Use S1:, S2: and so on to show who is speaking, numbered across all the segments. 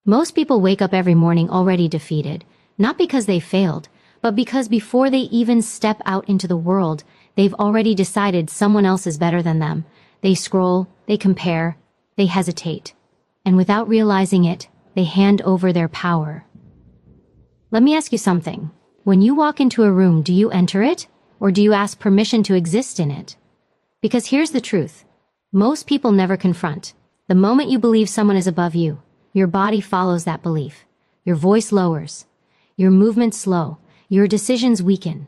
S1: Most people wake up every morning already defeated, not because they failed, but because before they even step out into the world, they've already decided someone else is better than them. They scroll, they compare, they hesitate. And without realizing it, they hand over their power. Let me ask you something. When you walk into a room, do you enter it, or do you ask permission to exist in it? Because here's the truth. Most people never confront. The moment you believe someone is above you, your body follows that belief. Your voice lowers. Your movements slow. Your decisions weaken.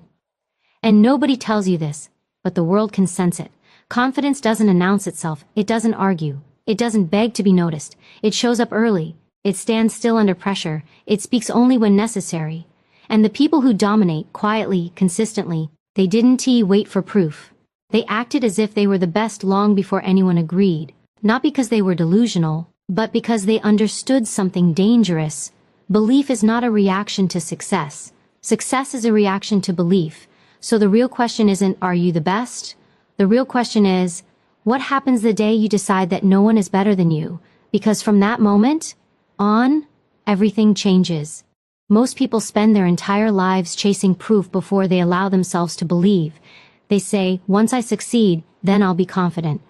S1: And nobody tells you this, but the world can sense it. Confidence doesn't announce itself. It doesn't argue. It doesn't beg to be noticed. It shows up early. It stands still under pressure. It speaks only when necessary. And the people who dominate quietly, consistently, they didn't wait for proof. They acted as if they were the best long before anyone agreed. Not because they were delusional, but because they understood something dangerous. Belief is not a reaction to success. Success is a reaction to belief. So the real question isn't, are you the best? The real question is, what happens the day you decide that no one is better than you? Because from that moment on, everything changes. Most people spend their entire lives chasing proof before they allow themselves to believe. They say, once I succeed, then I'll be confident.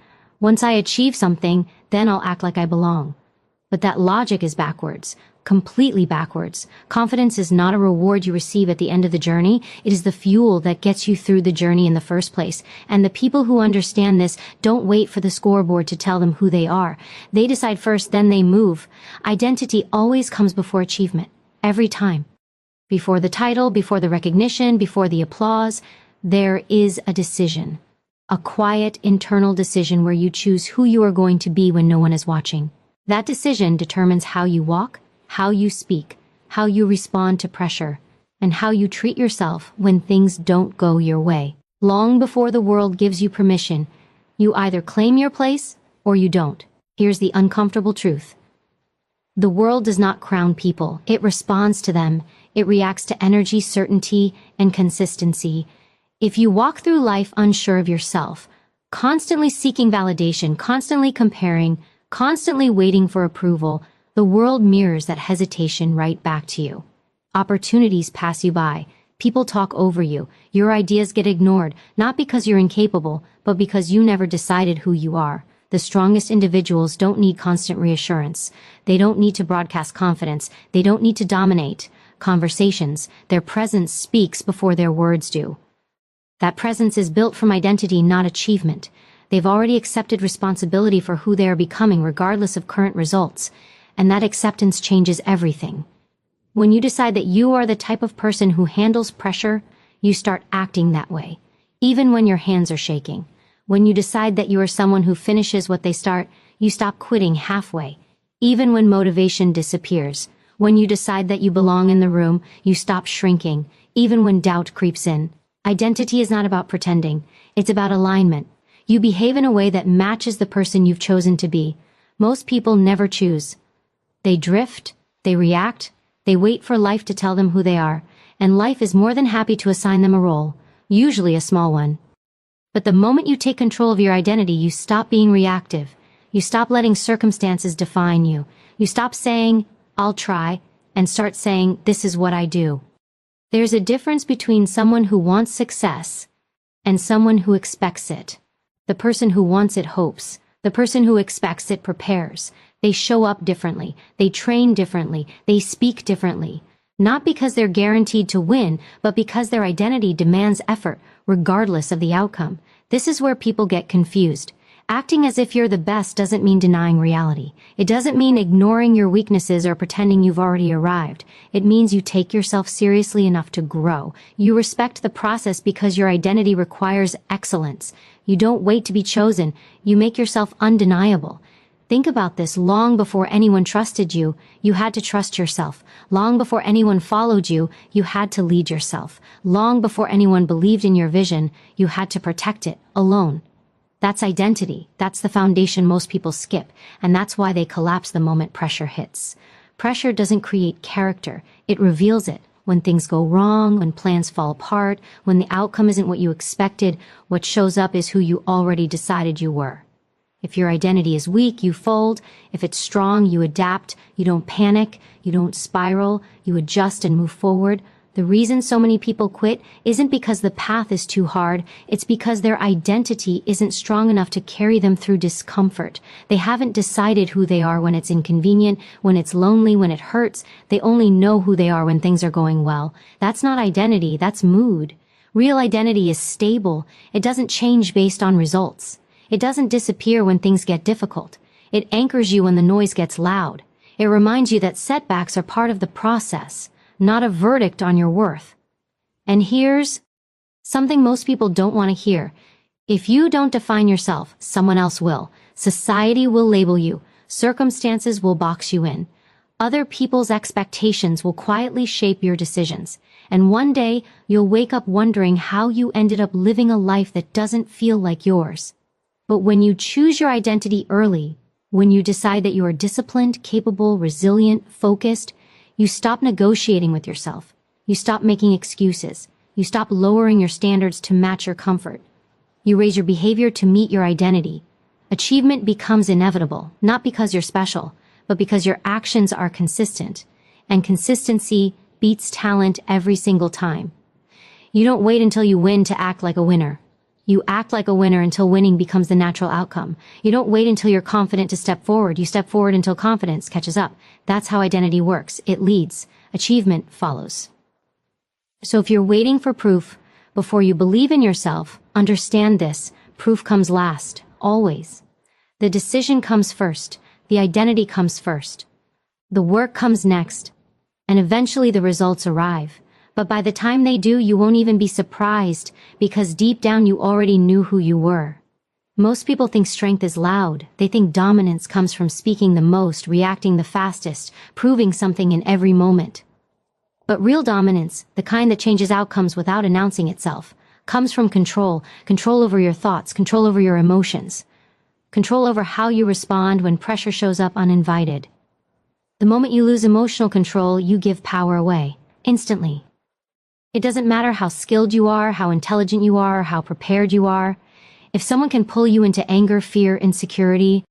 S1: Once I achieve something, then I'll act like I belong. But that logic is backwards, completely backwards. Confidence is not a reward you receive at the end of the journey. It is the fuel that gets you through the journey in the first place. And the people who understand this don't wait for the scoreboard to tell them who they are. They decide first, then they move. Identity always comes before achievement. Every time. Before the title, before the recognition, before the applause, there is a decision. A quiet, internal decision where you choose who you are going to be when no one is watching. That decision determines how you walk, how you speak, how you respond to pressure, and how you treat yourself when things don't go your way. Long before the world gives you permission, you either claim your place or you don't. Here's the uncomfortable truth. The world does not crown people. It responds to them. It reacts to energy, certainty, and consistency. If you walk through life unsure of yourself, constantly seeking validation, constantly comparing, constantly waiting for approval, the world mirrors that hesitation right back to you. Opportunities pass you by. People talk over you. Your ideas get ignored, not because you're incapable, but because you never decided who you are. The strongest individuals don't need constant reassurance. They don't need to broadcast confidence. They don't need to dominate conversations. Their presence speaks before their words do. That presence is built from identity, not achievement. They've already accepted responsibility for who they are becoming regardless of current results. And that acceptance changes everything. When you decide that you are the type of person who handles pressure, you start acting that way, even when your hands are shaking. When you decide that you are someone who finishes what they start, you stop quitting halfway, even when motivation disappears. When you decide that you belong in the room, you stop shrinking, even when doubt creeps in. Identity is not about pretending. It's about alignment. You behave in a way that matches the person you've chosen to be. Most people never choose. They drift, they react, they wait for life to tell them who they are, and life is more than happy to assign them a role, usually a small one. But the moment you take control of your identity, you stop being reactive. You stop letting circumstances define you. You stop saying, I'll try, and start saying, this is what I do. There's a difference between someone who wants success and someone who expects it. The person who wants it hopes. The person who expects it prepares. They show up differently. They train differently. They speak differently. Not because they're guaranteed to win, but because their identity demands effort, regardless of the outcome. This is where people get confused. Acting as if you're the best doesn't mean denying reality. It doesn't mean ignoring your weaknesses or pretending you've already arrived. It means you take yourself seriously enough to grow. You respect the process because your identity requires excellence. You don't wait to be chosen. You make yourself undeniable. Think about this. Long before anyone trusted you, you had to trust yourself. Long before anyone followed you, you had to lead yourself. Long before anyone believed in your vision, you had to protect it, alone. That's identity. That's the foundation most people skip, and that's why they collapse the moment pressure hits. Pressure doesn't create character. It reveals it. When things go wrong, when plans fall apart, when the outcome isn't what you expected, what shows up is who you already decided you were. If your identity is weak, you fold. If it's strong, you adapt. You don't panic. You don't spiral. You adjust and move forward. The reason so many people quit isn't because the path is too hard. It's because their identity isn't strong enough to carry them through discomfort. They haven't decided who they are when it's inconvenient, when it's lonely, when it hurts. They only know who they are when things are going well. That's not identity, that's mood. Real identity is stable. It doesn't change based on results. It doesn't disappear when things get difficult. It anchors you when the noise gets loud. It reminds you that setbacks are part of the process, not a verdict on your worth. And here's something most people don't want to hear. If you don't define yourself, someone else will. Society will label you. Circumstances will box you in. Other people's expectations will quietly shape your decisions. And one day, you'll wake up wondering how you ended up living a life that doesn't feel like yours. But when you choose your identity early, when you decide that you are disciplined, capable, resilient, focused, you stop negotiating with yourself. You stop making excuses. You stop lowering your standards to match your comfort. You raise your behavior to meet your identity. Achievement becomes inevitable, not because you're special, but because your actions are consistent. And consistency beats talent every single time. You don't wait until you win to act like a winner. You act like a winner until winning becomes the natural outcome. You don't wait until you're confident to step forward. You step forward until confidence catches up. That's how identity works. It leads. Achievement follows. So if you're waiting for proof before you believe in yourself, understand this. Proof comes last, always. The decision comes first. The identity comes first. The work comes next. And eventually the results arrive. But by the time they do, you won't even be surprised, because deep down you already knew who you were. Most people think strength is loud. They think dominance comes from speaking the most, reacting the fastest, proving something in every moment. But real dominance, the kind that changes outcomes without announcing itself, comes from control over your thoughts, control over your emotions, control over how you respond when pressure shows up uninvited. The moment you lose emotional control, you give power away, instantly. It doesn't matter how skilled you are, how intelligent you are, how prepared you are. If someone can pull you into anger, fear, insecurity,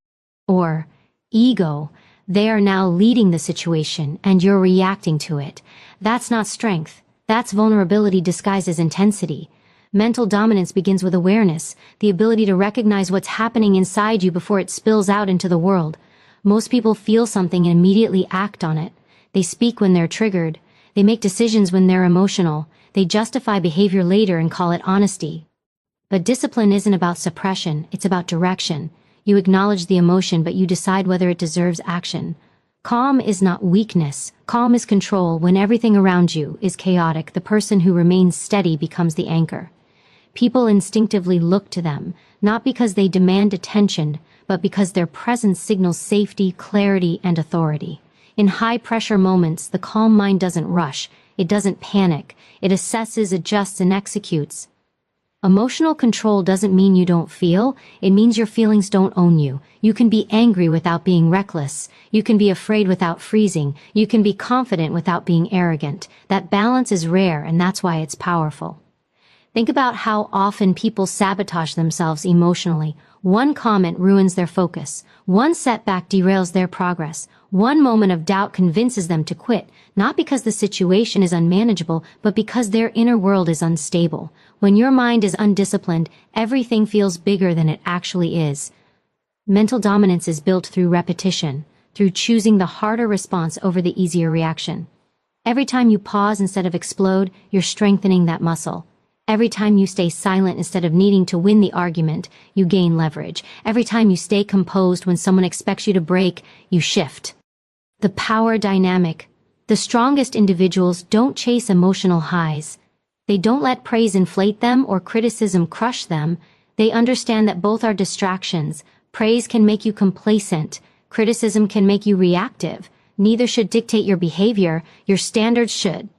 S1: or ego, they are now leading the situation and you're reacting to it. That's not strength. That's vulnerability disguised as intensity. Mental dominance begins with awareness, the ability to recognize what's happening inside you before it spills out into the world. Most people feel something and immediately act on it. They speak when they're triggered. They make decisions when they're emotional. They justify behavior later and call it honesty. But discipline isn't about suppression, it's about direction. You acknowledge the emotion, but you decide whether it deserves action. Calm is not weakness. Calm is control. When everything around you is chaotic, the person who remains steady becomes the anchor. People instinctively look to them, not because they demand attention, but because their presence signals safety, clarity, and authority. In high-pressure moments, the calm mind doesn't rush. It doesn't panic. It assesses, adjusts, and executes. Emotional control doesn't mean you don't feel. It means your feelings don't own you. You can be angry without being reckless. You can be afraid without freezing. You can be confident without being arrogant. That balance is rare, and that's why it's powerful. Think about how often people sabotage themselves emotionally. One comment ruins their focus. One setback derails their progress. One moment of doubt convinces them to quit, not because the situation is unmanageable, but because their inner world is unstable. When your mind is undisciplined, everything feels bigger than it actually is. Mental dominance is built through repetition, through choosing the harder response over the easier reaction. Every time you pause instead of explode, you're strengthening that muscle. Every time you stay silent instead of needing to win the argument, you gain leverage. Every time you stay composed when someone expects you to break, you shift. The power dynamic. The strongest individuals don't chase emotional highs. They don't let praise inflate them or criticism crush them. They understand that both are distractions. Praise can make you complacent. Criticism can make you reactive. Neither should dictate your behavior. Your standards should.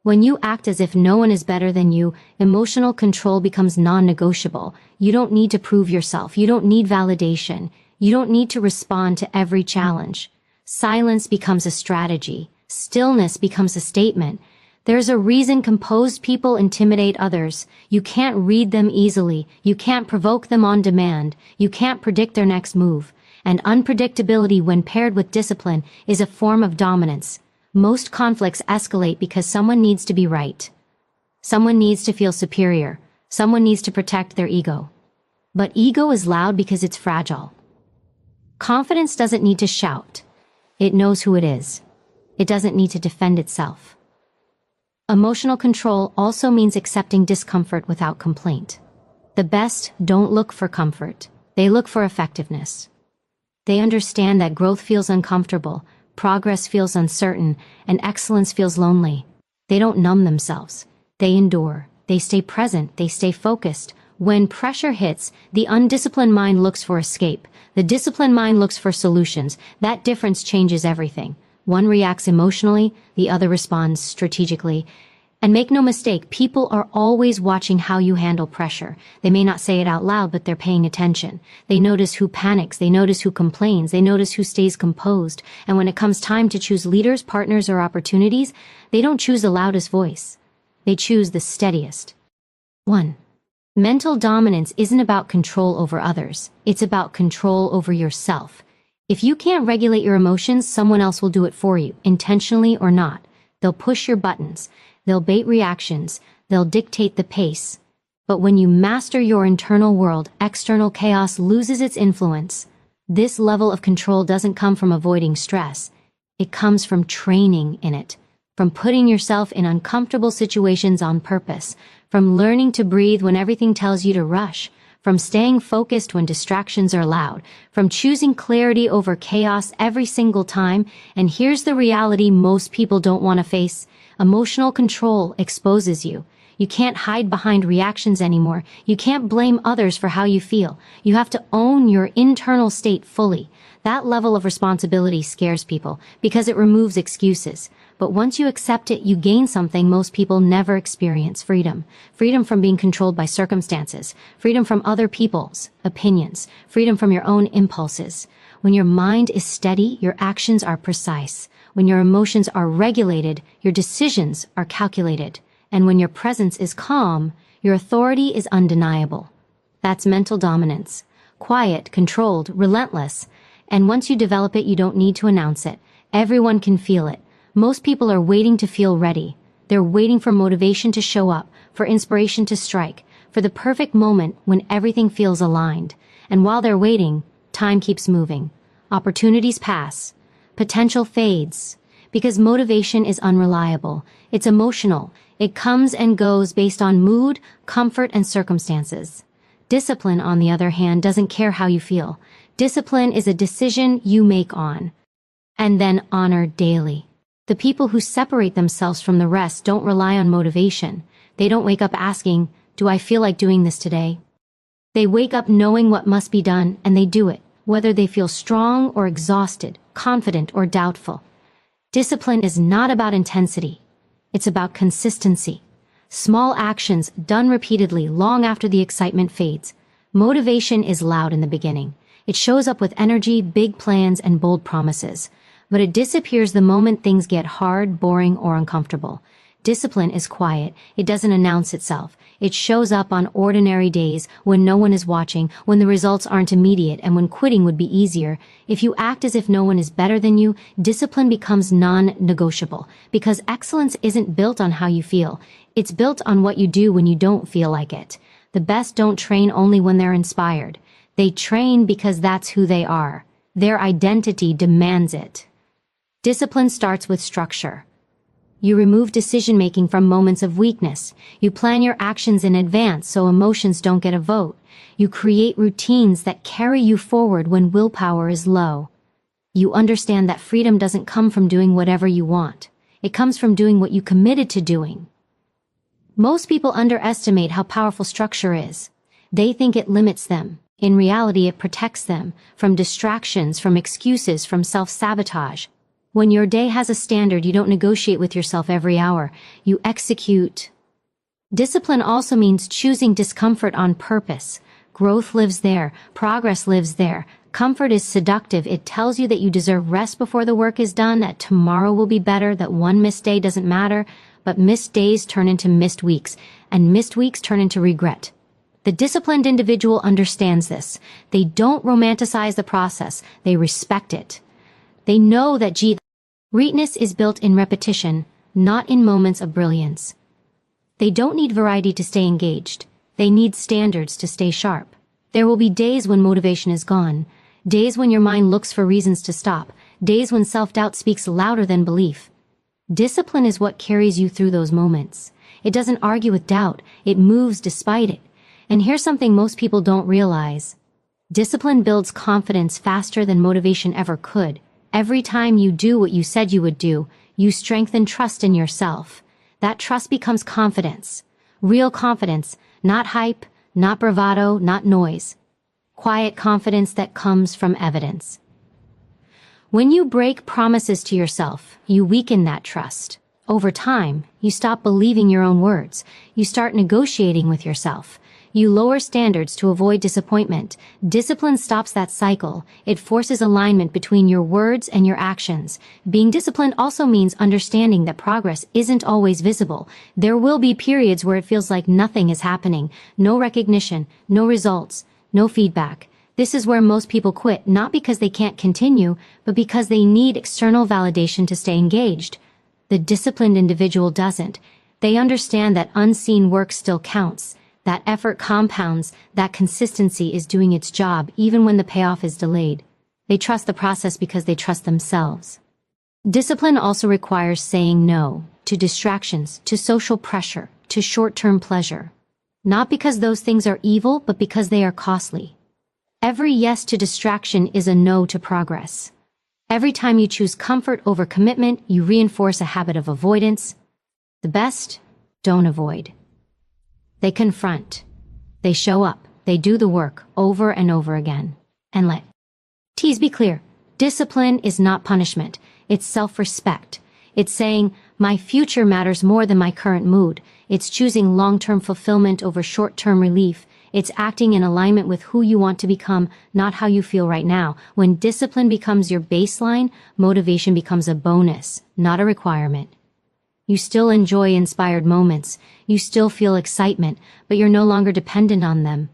S1: When you act as if no one is better than you, emotional control becomes non-negotiable. You don't need to prove yourself. You don't need validation. You don't need to respond to every challenge. Silence becomes a strategy. Stillness becomes a statement. There's a reason composed people intimidate others. You can't read them easily. You can't provoke them on demand. You can't predict their next move. And unpredictability, when paired with discipline, is a form of dominance. Most conflicts escalate because someone needs to be right. Someone needs to feel superior. Someone needs to protect their ego. But ego is loud because it's fragile. Confidence doesn't need to shout. It knows who it is. It doesn't need to defend itself. Emotional control also means accepting discomfort without complaint. The best don't look for comfort. They look for effectiveness. They understand that growth feels uncomfortable, progress feels uncertain, and excellence feels lonely. They don't numb themselves. They endure. They stay present. They stay focused. When pressure hits, the undisciplined mind looks for escape. The disciplined mind looks for solutions. That difference changes everything. One reacts emotionally, the other responds strategically. And make no mistake, people are always watching how you handle pressure. They may not say it out loud, but they're paying attention. They notice who panics, they notice who complains, they notice who stays composed. And when it comes time to choose leaders, partners, or opportunities, they don't choose the loudest voice. They choose the steadiest. 1. Mental dominance isn't about control over others. It's about control over yourself. If you can't regulate your emotions, someone else will do it for you, intentionally or not. They'll push your buttons. They'll bait reactions. They'll dictate the pace. But when you master your internal world, external chaos loses its influence. This level of control doesn't come from avoiding stress. It comes from training in it, from putting yourself in uncomfortable situations on purpose, from learning to breathe when everything tells you to rush, from staying focused when distractions are loud, from choosing clarity over chaos every single time. And here's the reality most people don't want to face. Emotional control exposes you. You can't hide behind reactions anymore. You can't blame others for how you feel. You have to own your internal state fully. That level of responsibility scares people because it removes excuses. But once you accept it, you gain something most people never experience: freedom. Freedom from being controlled by circumstances. Freedom from other people's opinions. Freedom from your own impulses. When your mind is steady, your actions are precise. When your emotions are regulated, your decisions are calculated. And when your presence is calm, your authority is undeniable. That's mental dominance. Quiet, controlled, relentless. And once you develop it, you don't need to announce it. Everyone can feel it. Most people are waiting to feel ready. They're waiting for motivation to show up, for inspiration to strike, for the perfect moment when everything feels aligned. And while they're waiting, time keeps moving. Opportunities pass. Potential fades. Because motivation is unreliable. It's emotional. It comes and goes based on mood, comfort, and circumstances. Discipline, on the other hand, doesn't care how you feel. Discipline is a decision you make on, and then honor daily. The people who separate themselves from the rest don't rely on motivation. They don't wake up asking, "Do I feel like doing this today?" They wake up knowing what must be done, and they do it, whether they feel strong or exhausted, confident or doubtful. Discipline is not about intensity. It's about consistency. Small actions done repeatedly long after the excitement fades. Motivation is loud in the beginning. It shows up with energy, big plans, and bold promises. But it disappears the moment things get hard, boring, or uncomfortable. Discipline is quiet. It doesn't announce itself. It shows up on ordinary days when no one is watching, when the results aren't immediate, and when quitting would be easier. If you act as if no one is better than you, discipline becomes non-negotiable. Because excellence isn't built on how you feel. It's built on what you do when you don't feel like it. The best don't train only when they're inspired. They train because that's who they are. Their identity demands it. Discipline starts with structure. You remove decision-making from moments of weakness. You plan your actions in advance so emotions don't get a vote. You create routines that carry you forward when willpower is low. You understand that freedom doesn't come from doing whatever you want. It comes from doing what you committed to doing. Most people underestimate how powerful structure is. They think it limits them. In reality, it protects them from distractions, from excuses, from self-sabotage. When your day has a standard, you don't negotiate with yourself every hour. You execute. Discipline also means choosing discomfort on purpose. Growth lives there. Progress lives there. Comfort is seductive. It tells you that you deserve rest before the work is done, that tomorrow will be better, that one missed day doesn't matter. but missed days turn into missed weeks, and missed weeks turn into regret. The disciplined individual understands this. They don't romanticize the process, they respect it. They know that greatness is built in repetition, not in moments of brilliance. They don't need variety to stay engaged. They need standards to stay sharp. There will be days when motivation is gone, days when your mind looks for reasons to stop, days when self-doubt speaks louder than belief. Discipline is what carries you through those moments. It doesn't argue with doubt, it moves despite it. And here's something most people don't realize. Discipline builds confidence faster than motivation ever could. Every time you do what you said you would do, you strengthen trust in yourself. That trust becomes confidence. Real confidence, not hype, not bravado, not noise. Quiet confidence that comes from evidence. When you break promises to yourself, you weaken that trust. Over time, you stop believing your own words. You start negotiating with yourself. You lower standards to avoid disappointment. Discipline stops that cycle. It forces alignment between your words and your actions. Being disciplined also means understanding that progress isn't always visible. There will be periods where it feels like nothing is happening. No recognition, no results, no feedback. This is where most people quit, not because they can't continue, but because they need external validation to stay engaged. The disciplined individual doesn't. They understand that unseen work still counts. That effort compounds, that consistency is doing its job even when the payoff is delayed. They trust the process because they trust themselves. Discipline also requires saying no to distractions, to social pressure, to short-term pleasure. Not because those things are evil, but because they are costly. Every yes to distraction is a no to progress. Every time you choose comfort over commitment, you reinforce a habit of avoidance. The best don't avoid. They confront. They show up. They do the work over and over again. And let T's be clear. Discipline is not punishment. It's self-respect. It's saying, my future matters more than my current mood. It's choosing long-term fulfillment over short-term relief. It's acting in alignment with who you want to become, not how you feel right now. When discipline becomes your baseline, motivation becomes a bonus, not a requirement. You still enjoy inspired moments. You still feel excitement, but you're no longer dependent on them.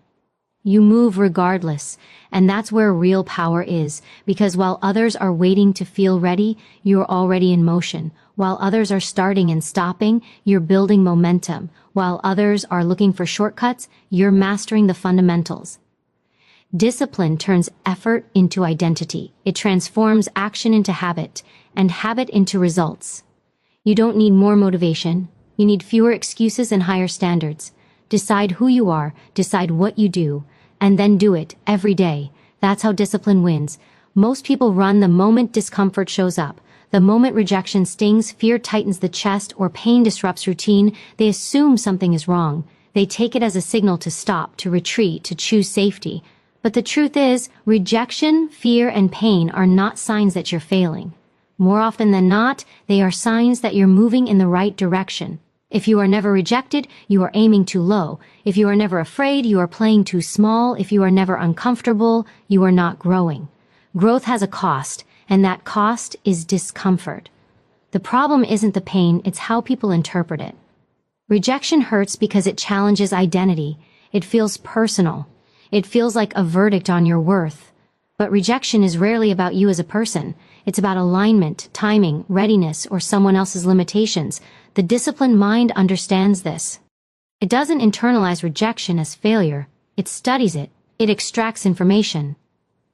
S1: You move regardless, and that's where real power is, because while others are waiting to feel ready, you're already in motion. While others are starting and stopping, you're building momentum. While others are looking for shortcuts, you're mastering the fundamentals. Discipline turns effort into identity. It transforms action into habit, and habit into results. You don't need more motivation. You need fewer excuses and higher standards. Decide who you are, decide what you do, and then do it every day. That's how discipline wins. Most people run the moment discomfort shows up. The moment rejection stings, fear tightens the chest, or pain disrupts routine, they assume something is wrong. They take it as a signal to stop, to retreat, to choose safety. But the truth is, rejection, fear, and pain are not signs that you're failing. More often than not, they are signs that you're moving in the right direction. If you are never rejected, you are aiming too low. If you are never afraid, you are playing too small. If you are never uncomfortable, you are not growing. Growth has a cost, and that cost is discomfort. The problem isn't the pain, it's how people interpret it. Rejection hurts because it challenges identity. It feels personal. It feels like a verdict on your worth. But rejection is rarely about you as a person. It's about alignment, timing, readiness, or someone else's limitations. The disciplined mind understands this. It doesn't internalize rejection as failure. It studies it. It extracts information.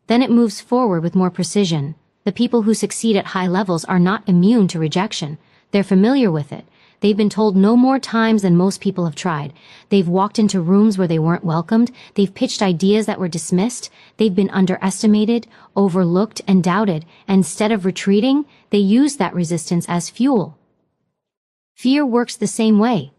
S1: Then it moves forward with more precision. The people who succeed at high levels are not immune to rejection. They're familiar with it. They've been told no more times than most people have tried. They've walked into rooms where they weren't welcomed. They've pitched ideas that were dismissed. They've been underestimated, overlooked, and doubted. And instead of retreating, they use that resistance as fuel. Fear works the same way.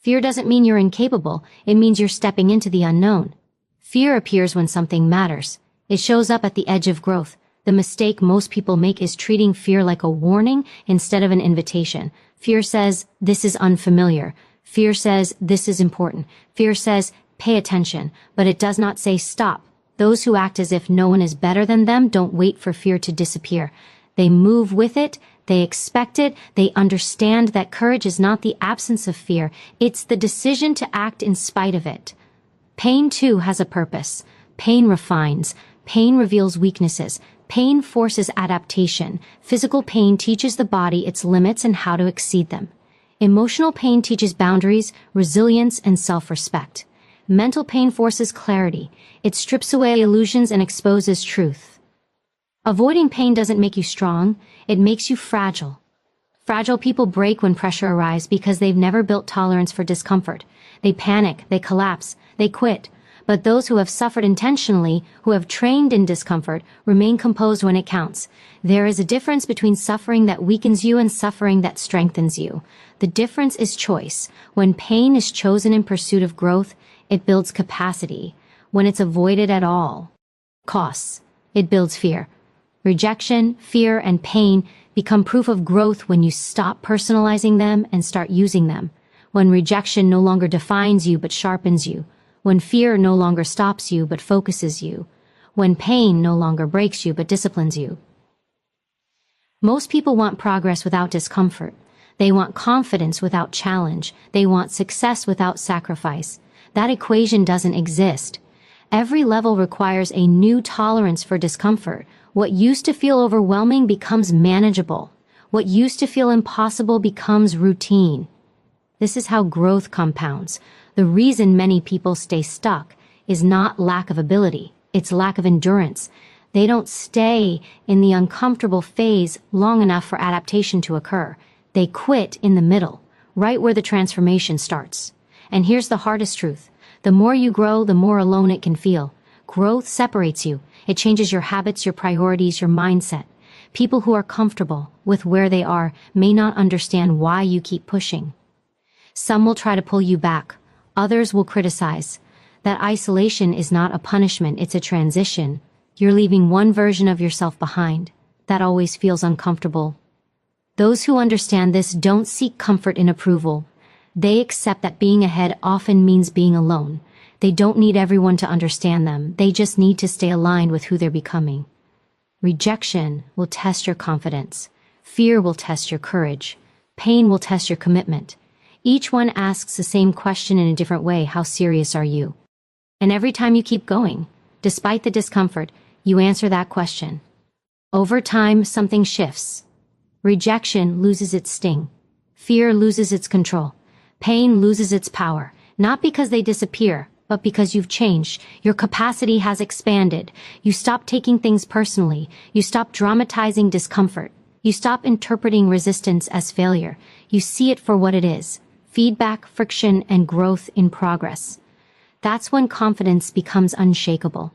S1: Fear doesn't mean you're incapable. It means you're stepping into the unknown. Fear appears when something matters. It shows up at the edge of growth. The mistake most people make is treating fear like a warning instead of an invitation. Fear says, this is unfamiliar. Fear says, this is important. Fear says, pay attention. But it does not say stop. Those who act as if no one is better than them don't wait for fear to disappear. They move with it. They expect it. They understand that courage is not the absence of fear. It's the decision to act in spite of it. Pain, too, has a purpose. Pain refines. Pain reveals weaknesses. Pain forces adaptation. Physical pain teaches the body its limits and how to exceed them. Emotional pain teaches boundaries, resilience, and self-respect. Mental pain forces clarity. It strips away illusions and exposes truth. Avoiding pain doesn't make you strong. It makes you fragile. Fragile people break when pressure arrives because they've never built tolerance for discomfort. They panic, they collapse, they quit. But those who have suffered intentionally, who have trained in discomfort, remain composed when it counts. There is a difference between suffering that weakens you and suffering that strengthens you. The difference is choice. When pain is chosen in pursuit of growth, it builds capacity. When it's avoided at all costs, it builds fear. Rejection, fear, and pain become proof of growth when you stop personalizing them and start using them. When rejection no longer defines you but sharpens you. When fear no longer stops you but focuses you. When pain no longer breaks you but disciplines you. Most people want progress without discomfort. They want confidence without challenge. They want success without sacrifice. That equation doesn't exist. Every level requires a new tolerance for discomfort. What used to feel overwhelming becomes manageable. What used to feel impossible becomes routine. This is how growth compounds. The reason many people stay stuck is not lack of ability, it's lack of endurance. They don't stay in the uncomfortable phase long enough for adaptation to occur. They quit in the middle, right where the transformation starts. And here's the hardest truth. The more you grow, the more alone it can feel. Growth separates you. It changes your habits, your priorities, your mindset. People who are comfortable with where they are may not understand why you keep pushing. Some will try to pull you back. Others will criticize. That isolation is not a punishment, it's a transition. You're leaving one version of yourself behind. That always feels uncomfortable. Those who understand this don't seek comfort in approval. They accept that being ahead often means being alone. They don't need everyone to understand them. They just need to stay aligned with who they're becoming. Rejection will test your confidence. Fear will test your courage. Pain will test your commitment. Each one asks the same question in a different way. How serious are you? And every time you keep going, despite the discomfort, you answer that question. Over time, something shifts. Rejection loses its sting. Fear loses its control. Pain loses its power, not because they disappear, but because you've changed. Your capacity has expanded. You stop taking things personally. You stop dramatizing discomfort. You stop interpreting resistance as failure. You see it for what it is. Feedback, friction, and growth in progress. That's when confidence becomes unshakable.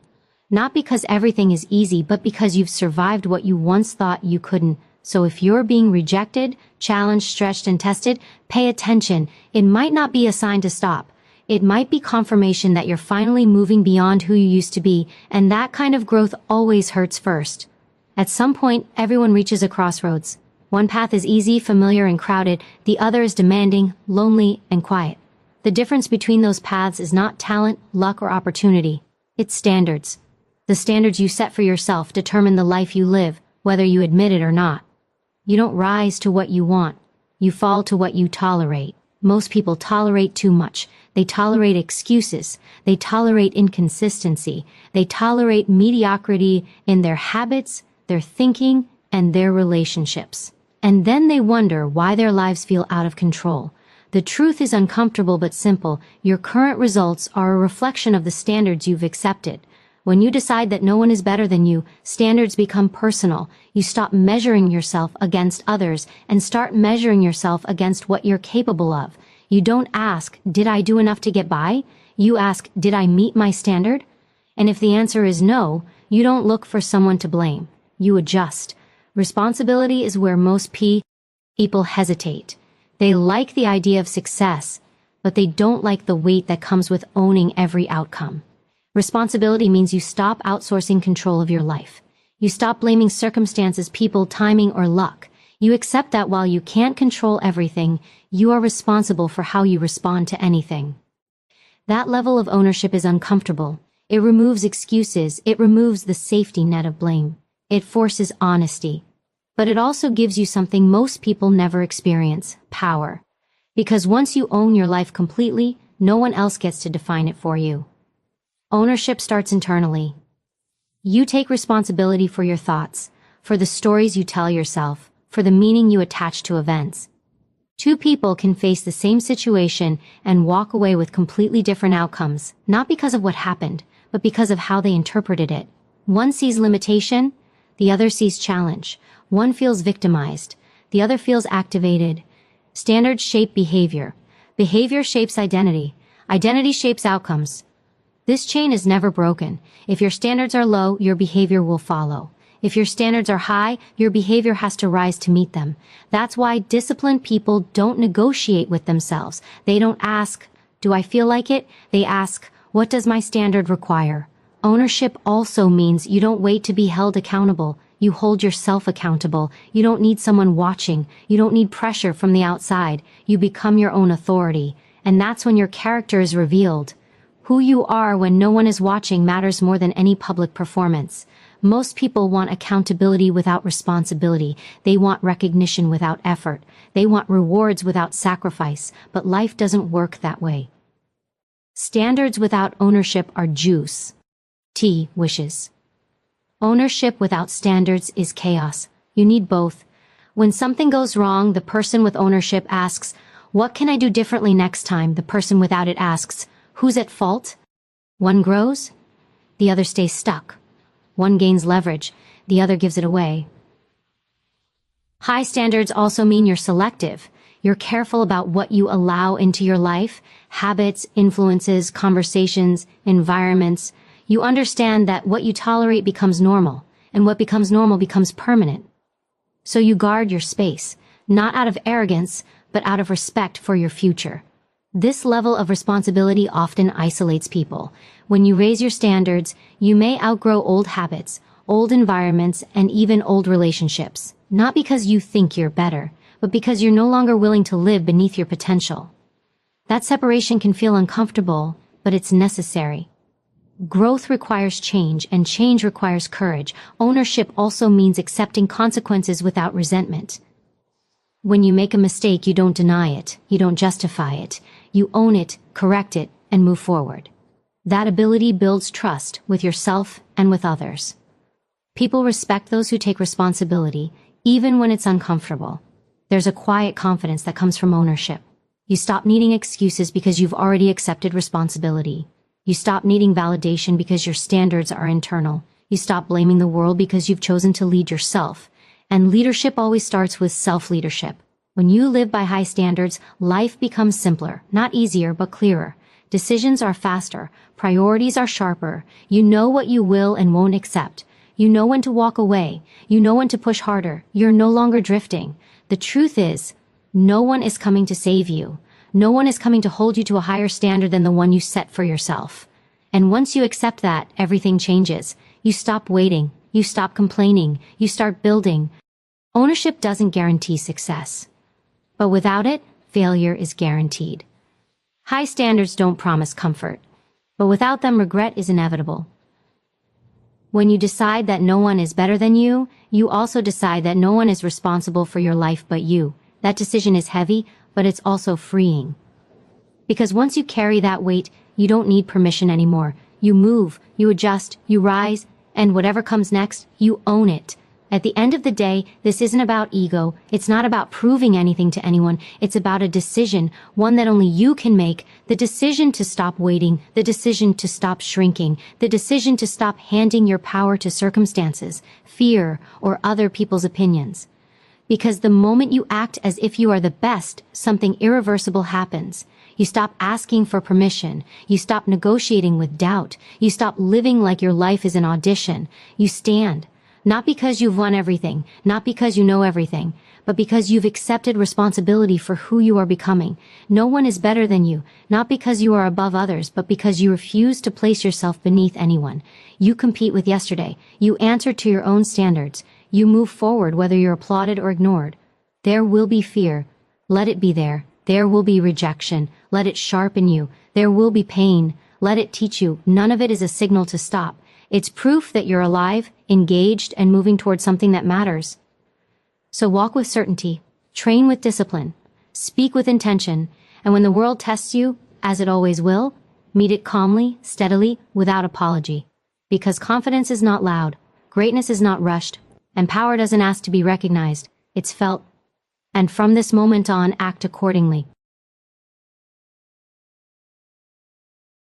S1: Not because everything is easy, but because you've survived what you once thought you couldn't. So if you're being rejected, challenged, stretched, and tested, pay attention. It might not be a sign to stop. It might be confirmation that you're finally moving beyond who you used to be, and that kind of growth always hurts first. At some point, everyone reaches a crossroads. One path is easy, familiar, and crowded. The other is demanding, lonely, and quiet. The difference between those paths is not talent, luck, or opportunity. It's standards. The standards you set for yourself determine the life you live, whether you admit it or not. You don't rise to what you want. You fall to what you tolerate. Most people tolerate too much. They tolerate excuses. They tolerate inconsistency. They tolerate mediocrity in their habits, their thinking, and their relationships. And then they wonder why their lives feel out of control. The truth is uncomfortable but simple. Your current results are a reflection of the standards you've accepted. When you decide that no one is better than you, standards become personal. You stop measuring yourself against others and start measuring yourself against what you're capable of. You don't ask, did I do enough to get by? You ask, did I meet my standard? And if the answer is no, you don't look for someone to blame. You adjust. Responsibility is where most people hesitate. They like the idea of success, but they don't like the weight that comes with owning every outcome. Responsibility means you stop outsourcing control of your life. You stop blaming circumstances, people, timing, or luck. You accept that while you can't control everything, you are responsible for how you respond to anything. That level of ownership is uncomfortable. It removes excuses. It removes the safety net of blame. It forces honesty. but it also gives you something most people never experience: power. Because once you own your life completely, no one else gets to define it for you. Ownership starts internally. You take responsibility for your thoughts, for the stories you tell yourself, for the meaning you attach to events. Two people can face the same situation and walk away with completely different outcomes, not because of what happened, but because of how they interpreted it. One sees limitation, the other sees challenge. One feels victimized, the other feels activated. Standards shape behavior. Behavior shapes identity. Identity shapes outcomes. This chain is never broken. If your standards are low, your behavior will follow. If your standards are high, your behavior has to rise to meet them. That's why disciplined people don't negotiate with themselves. They don't ask, "Do I feel like it?" They ask, "What does my standard require?" Ownership also means you don't wait to be held accountable. You hold yourself accountable. You don't need someone watching. You don't need pressure from the outside. You become your own authority. And that's when your character is revealed. Who you are when no one is watching matters more than any public performance. Most people want accountability without responsibility. They want recognition without effort. They want rewards without sacrifice. But life doesn't work that way. Standards without ownership are juice. Tea, wishes. Ownership without standards is chaos. You need both. When something goes wrong, the person with ownership asks, "What can I do differently next time?" The person without it asks, "Who's at fault?" One grows, the other stays stuck. One gains leverage, the other gives it away. High standards also mean you're selective. You're careful about what you allow into your life, habits, influences, conversations, environments. You understand that what you tolerate becomes normal, and what becomes normal becomes permanent. So you guard your space, not out of arrogance, but out of respect for your future. This level of responsibility often isolates people. When you raise your standards, you may outgrow old habits, old environments, and even old relationships, not because you think you're better, but because you're no longer willing to live beneath your potential. That separation can feel uncomfortable, but it's necessary. Growth requires change, and change requires courage. Ownership also means accepting consequences without resentment. When you make a mistake, you don't deny it, you don't justify it. You own it, correct it, and move forward. That ability builds trust with yourself and with others. People respect those who take responsibility, even when it's uncomfortable. There's a quiet confidence that comes from ownership. You stop needing excuses because you've already accepted responsibility. You stop needing validation because your standards are internal. You stop blaming the world because you've chosen to lead yourself. And leadership always starts with self-leadership. When you live by high standards, life becomes simpler, not easier, but clearer. Decisions are faster. Priorities are sharper. You know what you will and won't accept. You know when to walk away. You know when to push harder. You're no longer drifting. The truth is, no one is coming to save you. No one is coming to hold you to a higher standard than the one you set for yourself. And once you accept that, everything changes. You stop waiting. You stop complaining. You start building. Ownership doesn't guarantee success. But without it, failure is guaranteed. High standards don't promise comfort. But without them, regret is inevitable. When you decide that no one is better than you, you also decide that no one is responsible for your life but you. That decision is heavy, but it's also freeing. Because once you carry that weight, you don't need permission anymore. You move, you adjust, you rise, and whatever comes next, you own it. At the end of the day, this isn't about ego. It's not about proving anything to anyone. It's about a decision, one that only you can make. The decision to stop waiting, the decision to stop shrinking, the decision to stop handing your power to circumstances, fear, or other people's opinions. Because the moment you act as if you are the best, something irreversible happens. You stop asking for permission. You stop negotiating with doubt. You stop living like your life is an audition. You stand. Not because you've won everything, not because you know everything, but because you've accepted responsibility for who you are becoming. No one is better than you, not because you are above others, but because you refuse to place yourself beneath anyone. You compete with yesterday. You answer to your own standards. You move forward whether you're applauded or ignored. There will be fear. Let it be there. There will be rejection. Let it sharpen you. There will be pain. Let it teach you. None of it is a signal to stop. It's proof that you're alive, engaged, and moving towards something that matters. So walk with certainty, train with discipline, speak with intention, and when the world tests you, as it always will, meet it calmly, steadily, without apology. Because confidence is not loud, greatness is not rushed, and power doesn't ask to be recognized, it's felt. And from this moment on, act accordingly.